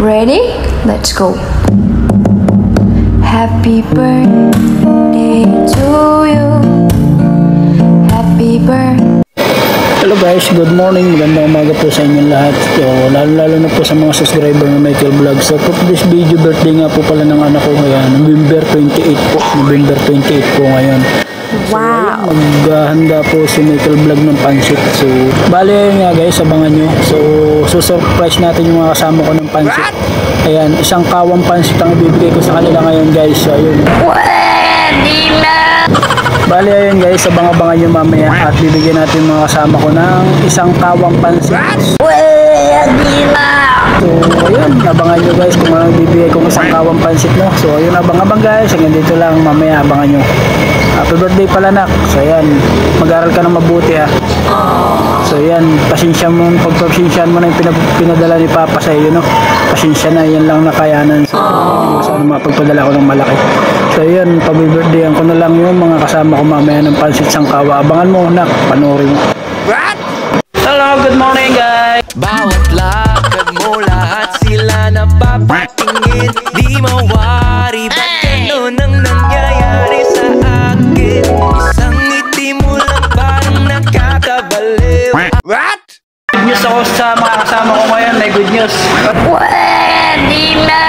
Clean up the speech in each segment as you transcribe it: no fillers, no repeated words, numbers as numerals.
Ready? Let's go. Happy birthday to you. Happy birthday. Hello guys, good morning. Magandang umaga po sa inyong lahat. So, lalo na po sa mga subscriber ng Michael Vlog. So, for this video, birthday nga po pala ng anak ko ngayon. November 28 po. November 28 po ngayon. Wow! So, maghahanda po si Michael Vlog ng pansit. So, bali nga guys, abangan nyo. So, surprise natin yung mga kasama ko ng pansit. Ayan, isang kawang pansit ang ibibigay ko sa kanila ngayon guys. So, ayun. Pwede na! Bali ayun guys, abang-abangan nyo mamaya at bibigyan natin mga kasama ko ng isang kawang pansit. Pwede na! So ayun, abangan nyo guys kung ano bibigay kong isang kawang pansit no. So ayun, abang-abang guys, hanggang dito lang, mamaya abangan nyo. Happy birthday pala nak. So ayan, mag-aral ka na mabuti ha. So ayan, pasensya mo, pagpapasensyahan mo na yung pinadala ni Papa sa iyo no. Pasensya na, yan lang nakayanan. So sana mapagpadala ko ng malaki. So ayan, pag-birthdayan ko na lang yung mga kasama ko mamaya ng pansit sangkawa. Abangan mo nak, panoorin mo. What? Hello, good morning guys. Bawat lakad mo, lahat sila napapatingin. Di mawari, ba't ganun ang nangyayari sa akin? Isang ngiti mo lang parang nakakabaliw. What? Good news ako sa mga kasama ko ngayon, may good news. Pwede na!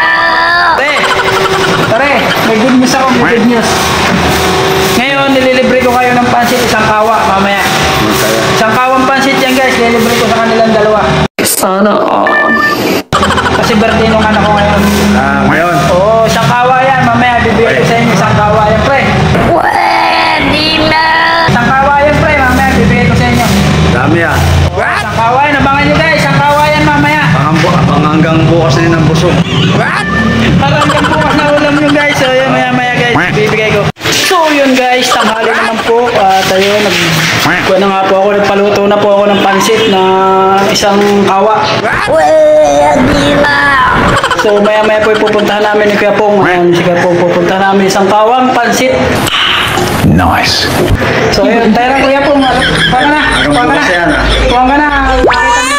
Tare, may good news ako, may good news. Ngayon, nililibre ko kayo ng pansit, isang kawa, mamaya. Isang kawang pansit yan guys, nililibre ko sa kanilang dalawa. Sana all. Kasi birthday nung anak ko ngayon. Ngayon? Oo, isang kawa yan, mamaya bibigay ko sa inyo isang kawa yan, pre. Pwede na! Isang kawa yan, pre, mamaya bibigay ko sa inyo. Dami ah. Isang kawa yan, abangan nyo guys, isang kawa yan mamaya. Hanggang bukas na yun ang busog. Parang hanggang bukas na ulam nyo guys, so yun, maya guys, bibigay ko. So yun guys, tanghali naman po at ayun, nagpaluto na po ako ng pansit na isang kawa. Pwede na! So maya po pupuntahan namin ni Kuya Pong. Ayan, si Kuya Pong pupuntahan namin isang kawang pansit. Nice. So yun, tayo na Kuya Pong. Kuha ka na. Kuha ka na. Kuha ka na.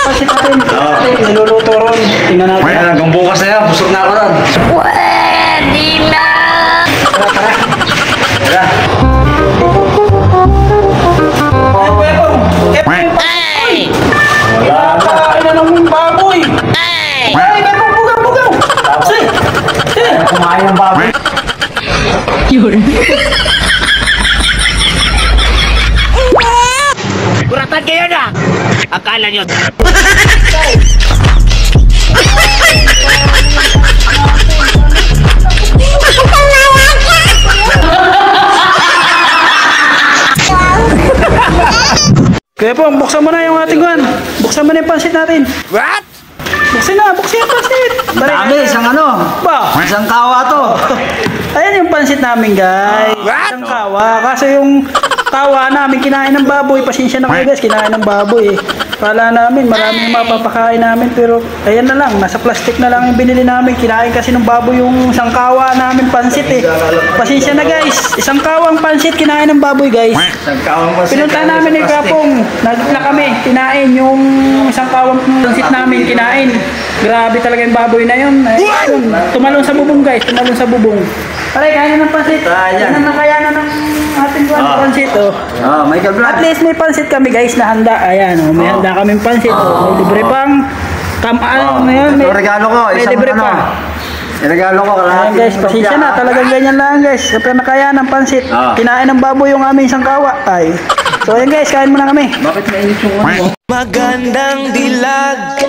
Pakita mo yung pansit natin. Niluluto ron. Tingnan natin. Hanggang bukas na yan, busog na ako ron. Pwede na! Tara, tara. Tara. Ay, Kuya Pong. Ay! Wala na. Kakain na ng baboy. Ay! Ay, Kuya Pong, bugaw. Say. Kumain ng baboy. Kuratan kayo na! Akala nyo. Kuya Pong, buksan mo na yung ating guwan. Buksan mo na yung pansit natin. What? Buksan yung pansit. Dami, isang ano? Ba? Isang kawa to. Ayan yung pansit namin guys. What? Isang kawa. Kasi yung kawa namin kinain ng baboy. Pasensya na kayo guys, kinain ng baboy eh. Kala namin maraming mapapakain namin pero ayan na lang, nasa plastic na lang yung binili namin. Kinain kasi ng baboy yung isang kawa namin pansit eh. Pasensya na guys, isang kawang pansit kinain ng baboy guys. Isang kawang pansit. Pinunta namin ni Kapong, nagla kami, kinain yung isang kawang pansit namin, kinain. Grabe talaga yung baboy na yun. Ayun, tumalon sa bubong guys, tumalon sa bubong. Aray, kaya na ng pansit. Yan ang nakaya na ng ating pansit. Oh. Michael Vlog. At least may pansit kami guys na handa. Ayan, oh, may handa kaming pansit. Oh. May libre pang ngayon. Ito regalo ko, may isang libre ano. pa. Regalo ko kalahati. Ayan guys, pasensya na. Talagang ganyan lang guys. Kapag nakaya ng pansit, kinain ng baboy yung aming isang kawa. Ay. So ayan guys, kain muna kami. Bakit mainit yung ano? Magandang dilag